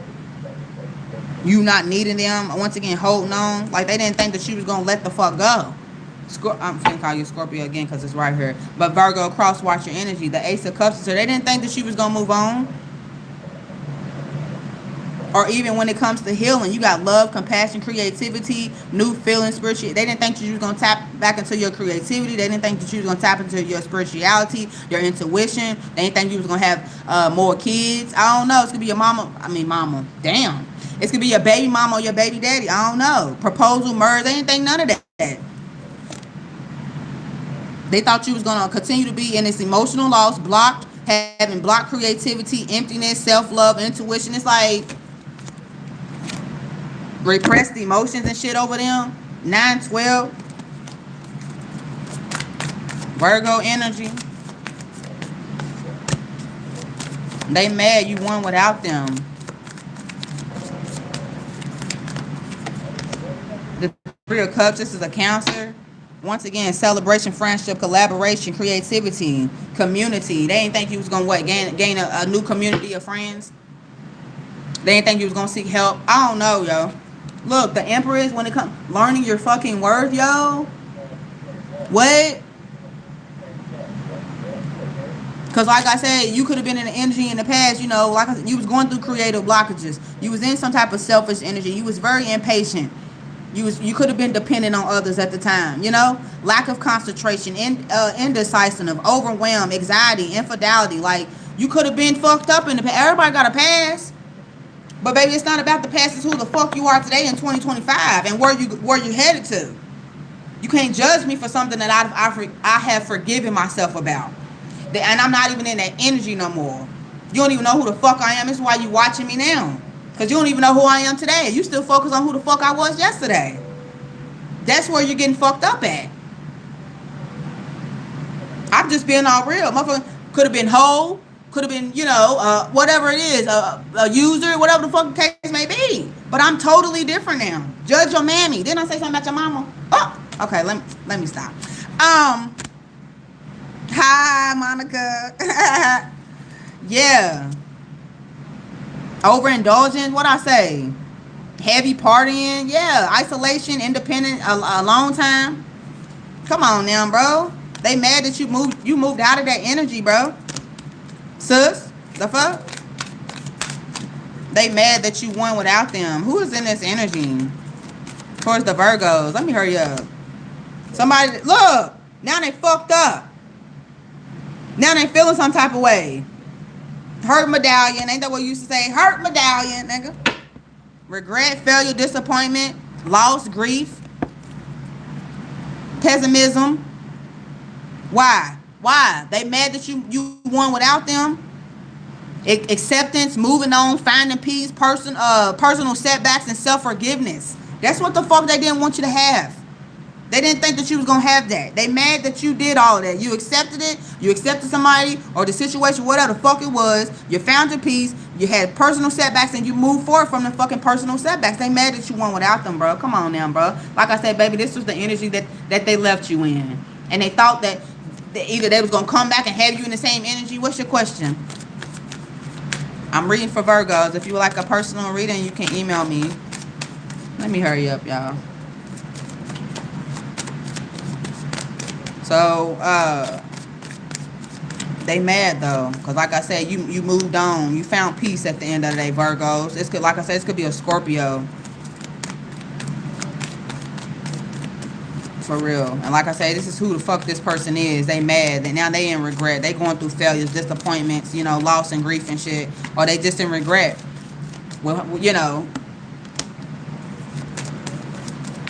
[SPEAKER 1] You not needing them. Once again, holding on. Like, they didn't think that she was going to let the fuck go. I'm going to call you Scorpio again because it's right here. But Virgo, cross-watch your energy. The Ace of Cups. So they didn't think that she was going to move on. Or even when it comes to healing, you got love, compassion, creativity, new feelings, spirituality. They didn't think that you was going to tap back into your creativity. They didn't think that you was going to tap into your spirituality, your intuition. They didn't think you was going to have more kids. I don't know. It's going to be your mama. Damn. It's going to be your baby mama or your baby daddy. I don't know. Proposal, merge. They didn't think none of that. They thought you was going to continue to be in this emotional loss, blocked, having blocked creativity, emptiness, self-love, intuition. It's like repressed emotions and shit over them. 9-12. Virgo energy. They mad you won without them. The Three of Cups, this is a Cancer. Once again, celebration, friendship, collaboration, creativity, community. They didn't think you was going to gain a new community of friends. They didn't think you was going to seek help. I don't know, yo. Look, the Empress, when it comes learning your fucking worth, yo. What? Because like I said, you could have been in the energy in the past, like I said, you was going through creative blockages. You was in some type of selfish energy. You was very impatient. You could have been dependent on others at the time, Lack of concentration, indecisiveness, overwhelm, anxiety, infidelity. Like, you could have been fucked up in the past. Everybody got a past. But baby, it's not about the past. It's who the fuck you are today in 2025 and where you headed to. You can't judge me for something that I have forgiven myself about. And I'm not even in that energy no more. You don't even know who the fuck I am. This is why you watching me now. Because you don't even know who I am today. You still focus on who the fuck I was yesterday. That's where you're getting fucked up at. I'm just being all real. Motherfucker could have been whole. Could have been, whatever it is, a user, whatever the fucking case may be. But I'm totally different now. Judge your mammy. Didn't I say something about your mama? Oh, okay. Let me stop. Hi, Monica. Yeah. Overindulgence. What I say? Heavy partying. Yeah. Isolation. Independent. Alone time. Come on now, bro. They mad that you moved out of that energy, bro. Sus, the fuck? They mad that you won without them. Who is in this energy? Towards the Virgos. Let me hurry up. Somebody, look. Now they fucked up. Now they feeling some type of way. Hurt medallion. Ain't that what you used to say? Hurt medallion, nigga. Regret, failure, disappointment, loss, grief, pessimism. Why? They mad that you won without them. Acceptance, moving on, finding peace, personal setbacks, and self-forgiveness. That's what the fuck they didn't want you to have. They didn't think that you was going to have that. They mad that you did all of that. You accepted it. You accepted somebody or the situation, whatever the fuck it was. You found your peace. You had personal setbacks and you moved forward from the fucking personal setbacks. They mad that you won without them, bro. Come on now, bro. Like I said, baby, this was the energy that they left you in. And they thought that either they was going to come back and have you in the same energy. What's your question? I'm reading for Virgos. If you would like a personal reading, you can email me. Let me hurry up, y'all. So, they mad though, because like I said, you moved on. You found peace at the end of the day, Virgos. Like I said, this could be a Scorpio. For real. And like I say, this is who the fuck this person is. They mad. Now they in regret. They going through failures, disappointments, loss and grief and shit. Or they just in regret. Well,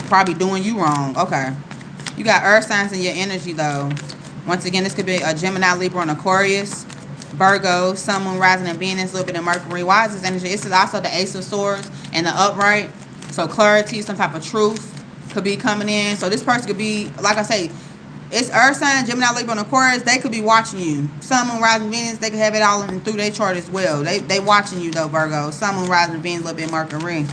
[SPEAKER 1] Probably doing you wrong. Okay. You got earth signs in your energy, though. Once again, this could be a Gemini, Libra, and Aquarius. Virgo, Sun, Moon, Rising, and Venus, a little bit of Mercury. Why is this energy? This is also the Ace of Swords and the upright. So clarity, some type of truth could be coming in. So this person could be, like I say, it's earth sign, Gemini, Libra, and Aquarius. They could be watching you. Sun, Moon, Rising, Venus, they could have it all in through their chart as well. They watching you, though, Virgo. Sun, Moon, Rising, Venus, a little bit Mercury.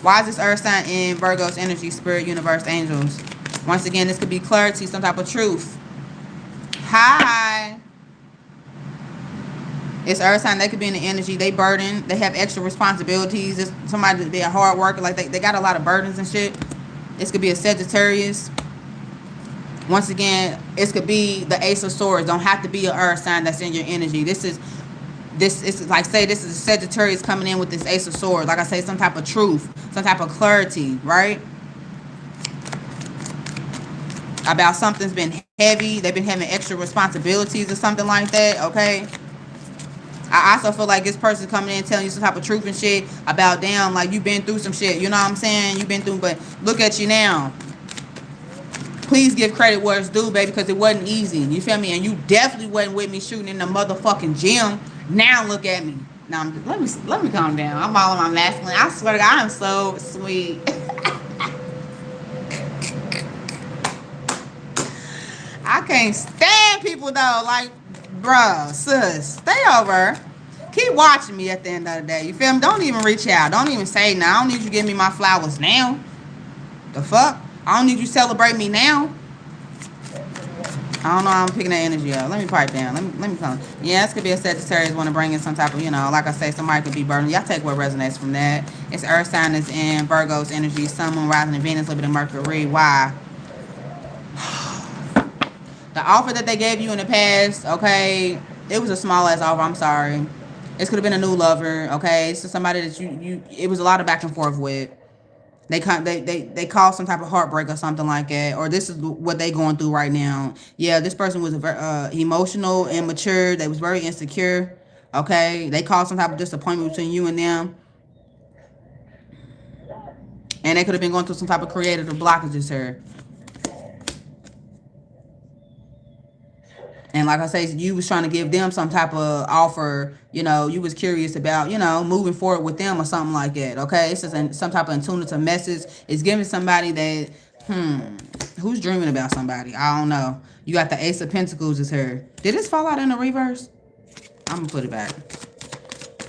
[SPEAKER 1] Why is this earth sign in Virgo's energy, spirit, universe, angels? Once again, this could be clarity, some type of truth. Hi. It's earth sign. They could be in the energy. They burden. They have extra responsibilities. It's somebody that be a hard worker. Like they got a lot of burdens and shit. This could be a Sagittarius. Once again, this could be the Ace of Swords. Don't have to be an earth sign that's in your energy. This is like, say this is a Sagittarius coming in with this Ace of Swords. Like I say, some type of truth, some type of clarity, right? About something's been heavy. They've been having extra responsibilities or something like that, okay? I also feel like this person coming in telling you some type of truth and shit about, damn, like you've been through some shit. You know what I'm saying? You've been through, but look at you now. Please give credit where it's due, baby, because it wasn't easy. You feel me? And you definitely wasn't with me shooting in the motherfucking gym. Now look at me. Now let me calm down. I'm all in my masculine. I swear to God, I'm so sweet. I can't stand people though. Like, bruh, sis, stay over. Keep watching me at the end of the day. You feel me? Don't even reach out. Don't even say now. I don't need you to give me my flowers now. The fuck? I don't need you to celebrate me now. I don't know. I'm picking that energy up. Let me pipe down. Let me come. Yeah, this could be a Sagittarius want to bring in some type of, you know, like I say, somebody could be burning. Y'all take what resonates from that. It's earth sign is in Virgo's energy. Sun, Moon, Rising, and Venus, a little bit of Mercury. Why? The offer that they gave you in the past, okay, it was a small ass offer. I'm sorry. This could have been a new lover, okay? It's somebody that it was a lot of back and forth with. They caused some type of heartbreak or something like that, or this is what they going through right now. Yeah, this person was emotional, immature. They was very insecure, okay? They caused some type of disappointment between you and them. And they could have been going through some type of creative blockages here. And like I say, you was trying to give them some type of offer, you know, you was curious about, you know, moving forward with them or something like that, okay? It's just some type of intuitive message. It's giving somebody that, who's dreaming about somebody? I don't know. You got the Ace of Pentacles is here. Did this fall out in the reverse? I'm going to put it back.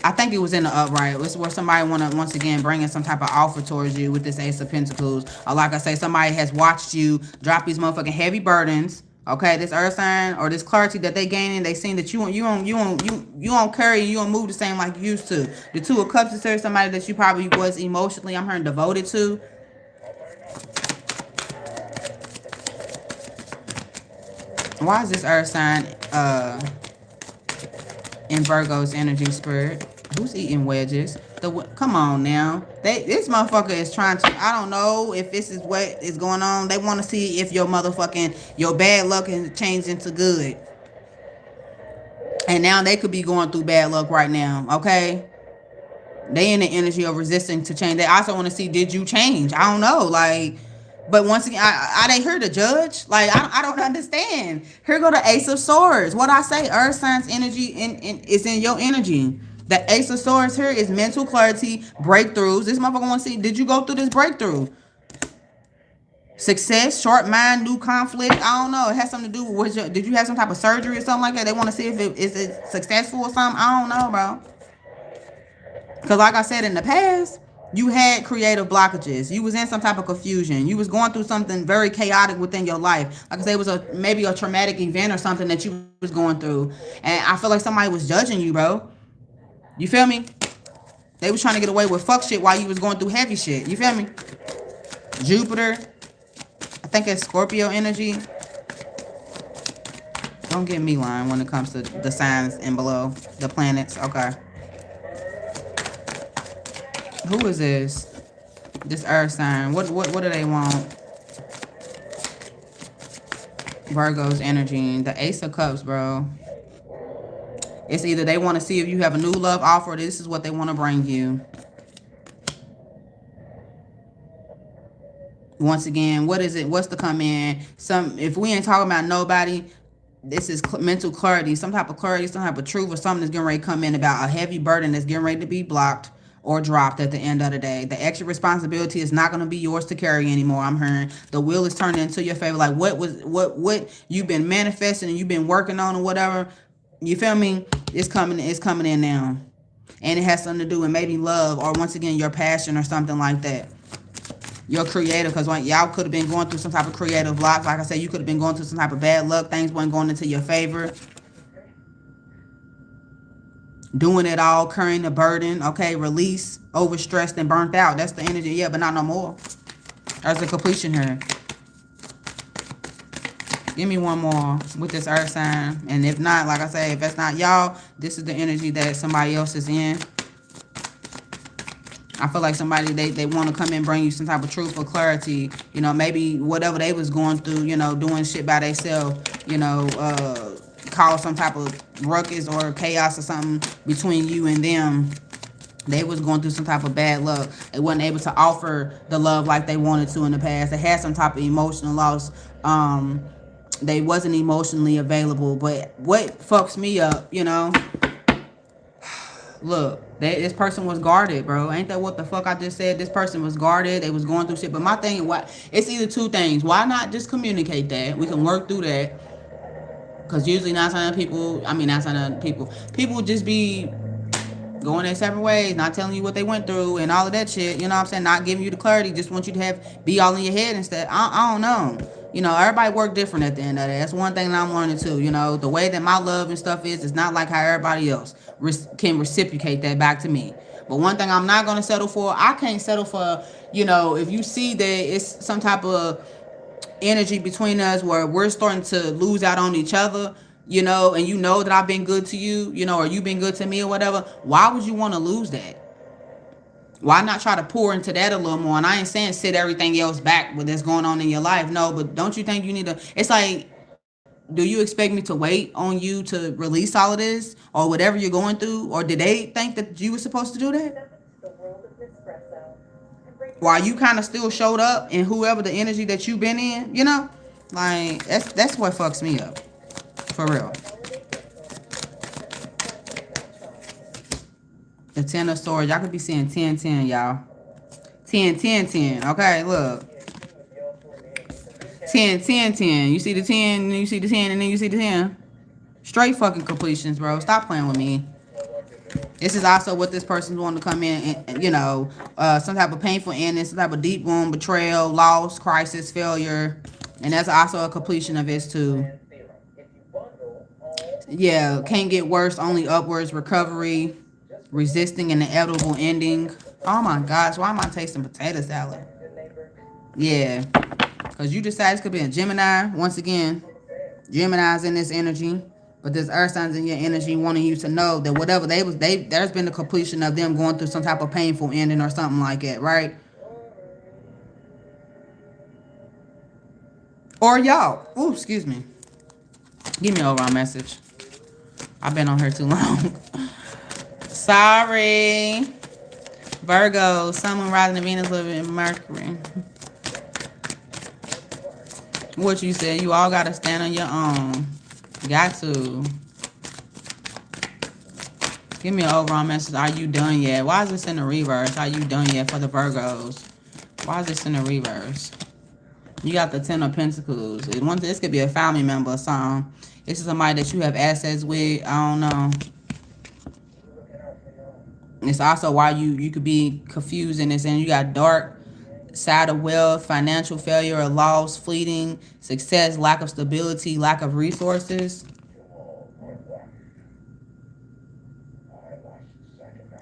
[SPEAKER 1] I think it was in the upright. It's where somebody want to, once again, bring in some type of offer towards you with this Ace of Pentacles. Or like I say, somebody has watched you drop these motherfucking heavy burdens. Okay, this earth sign or this clarity that they gaining, they seen that you don't carry, you don't move the same like you used to. The Two of Cups is here, somebody that you probably was emotionally, I'm hearing, devoted to. Why is this earth sign in Virgo's energy, spirit? Who's eating wedges? Come on now. This motherfucker is trying to, I don't know if this is what is going on. They want to see if your bad luck can change into good. And now they could be going through bad luck right now, okay? They in the energy of resisting to change. They also want to see, did you change? I don't know, like, but once again, I ain't here to judge. Like, I don't understand. Here go the Ace of Swords. What I say, earth signs energy is in your energy. The Ace of Swords here is mental clarity, breakthroughs. This motherfucker want to see, did you go through this breakthrough? Success, short mind, new conflict. I don't know. It has something to do with did you have some type of surgery or something like that? They want to see if is it successful or something. I don't know, bro. Because like I said, in the past, you had creative blockages. You was in some type of confusion. You was going through something very chaotic within your life. Like I said, it was maybe a traumatic event or something that you was going through. And I feel like somebody was judging you, bro. You feel me? They was trying to get away with fuck shit while you was going through heavy shit. You feel me? Jupiter. I think it's Scorpio energy. Don't get me lying when it comes to the signs and below. The planets. Okay. Who is this? This earth sign. What do they want? Virgo's energy. The Ace of Cups, bro. It's either they want to see if you have a new love offer, or this is what they want to bring you. Once again, what is it? What's to come in? If we ain't talking about nobody, this is mental clarity, some type of clarity, some type of truth, or something that's getting ready to come in about a heavy burden that's getting ready to be blocked or dropped at the end of the day. The extra responsibility is not going to be yours to carry anymore. I'm hearing the wheel is turning into your favor. Like what you've been manifesting and you've been working on or whatever. You feel me? It's coming in now, and it has something to do with maybe love or once again your passion or something like that. You're creative, because y'all could have been going through some type of creative blocks. Like I said, you could have been going through some type of bad luck. Things weren't going into your favor. Doing it all, carrying the burden. Okay, release, overstressed and burnt out. That's the energy. Yeah, but not no more. There's a completion here. Give me one more with this earth sign. And if not, like I say, if that's not y'all, this is the energy that somebody else is in. I feel like somebody, they want to come and bring you some type of truth or clarity. You know, maybe whatever they was going through, you know, doing shit by themselves, you know, cause some type of ruckus or chaos or something between you and them. They was going through some type of bad luck. They wasn't able to offer the love like they wanted to in the past. They had some type of emotional loss. They wasn't emotionally available. But what fucks me up, you know, look, this person was guarded, bro. Ain't that what the fuck I just said? This person was guarded. They was going through shit. But my thing, it's either two things. Why not just communicate that? We can work through that. Because usually people just be going their separate ways, not telling you what they went through and all of that shit. You know what I'm saying? Not giving you the clarity. Just want you to be all in your head instead. I don't know. You know, everybody work different at the end of that. That's one thing that I'm learning too. You know, the way that my love and stuff is not like how everybody else can reciprocate that back to me. But one thing I'm not going to settle for, I can't settle for, you know, if you see that it's some type of energy between us where we're starting to lose out on each other, you know, and you know that I've been good to you, you know, or you've been good to me or whatever, why would you want to lose that? Why not try to pour into that a little more? And I ain't saying sit everything else back with that's going on in your life. No, but don't you think you need to, it's like, do you expect me to wait on you to release all of this or whatever you're going through? Or did they think that you were supposed to do that? While you kind of still showed up in whoever the energy that you've been in, you know? Like, that's what fucks me up. For real. The 10 of Swords. Y'all could be seeing 10, 10, y'all. 10, 10, 10. Okay, look. 10, 10, 10. You see the 10, and then you see the 10, and then you see the 10. Straight fucking completions, bro. Stop playing with me. This is also what this person's wanting to come in and, you know, some type of painful ending, some type of deep wound, betrayal, loss, crisis, failure. And that's also a completion of this too. Yeah, can't get worse, only upwards, recovery, resisting an inevitable ending. Oh my gosh, why am I tasting potato salad? Yeah, because you decide this could be a Gemini. Once again, Gemini's in this energy. But there's earth signs in your energy wanting you to know that whatever there's been the completion of them going through some type of painful ending or something like that, right? Or y'all. Ooh, excuse me. Give me a raw message. I've been on here too long. Sorry. Virgo, Sun, Moon, Rising, Venus, living Mercury. What you said, you all got to stand on your own. Got to. Give me an overall message. Are you done yet? Why is this in the reverse? Are you done yet for the Virgos? Why is this in the reverse? You got the 10 of Pentacles. This could be a family member or something. This is somebody that you have assets with. I don't know. It's also why you could be confused in this. And you got dark side of wealth, financial failure or loss, fleeting success, lack of stability, lack of resources.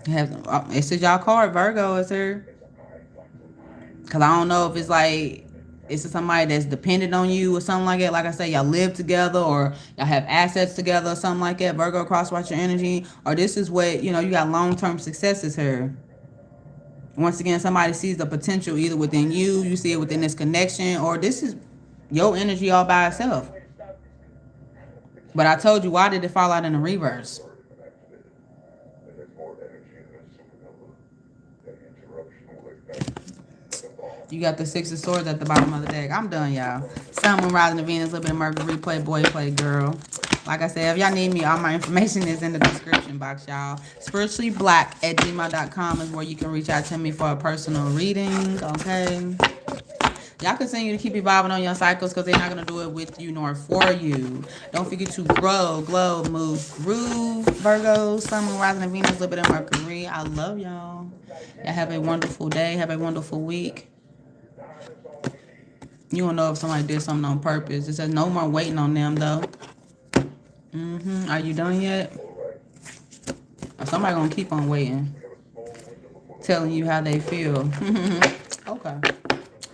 [SPEAKER 1] It's y'all card, Virgo is here. Because I don't know if it's like, it's somebody that's dependent on you or something like that. Like I say, y'all live together or y'all have assets together or something like that. Virgo, crosswatch your energy. Or this is what, you know, you got long-term successes here. Once again, somebody sees the potential either within you, you see it within this connection, or this is your energy all by itself. But I told you, why did it fall out in the reverse? You got the Six of Swords at the bottom of the deck. I'm done, y'all. Sun, Moon, Rising, and Venus, a little bit of Mercury, play boy, play girl. Like I said, if y'all need me, all my information is in the description box, y'all. Spirituallyblack@gmail.com is where you can reach out to me for a personal reading, okay? Y'all continue to keep evolving on your cycles because they're not going to do it with you nor for you. Don't forget to grow, glow, move, groove. Virgo, Sun, Moon, Rising, and Venus, a little bit of Mercury. I love y'all. Y'all have a wonderful day. Have a wonderful week. You don't know if somebody did something on purpose. It says no more waiting on them, though. Are you done yet? Or somebody going to keep on waiting. Telling you how they feel. Okay.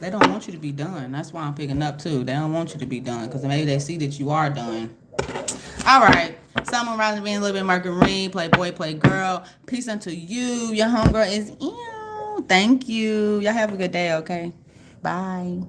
[SPEAKER 1] They don't want you to be done. That's why I'm picking up, too. They don't want you to be done. Because maybe they see that you are done. All right. Sun, Moon, Rising, being a little bit Mercury. Play boy, play girl. Peace unto you. Your homegirl is you. Thank you. Y'all have a good day, okay? Bye.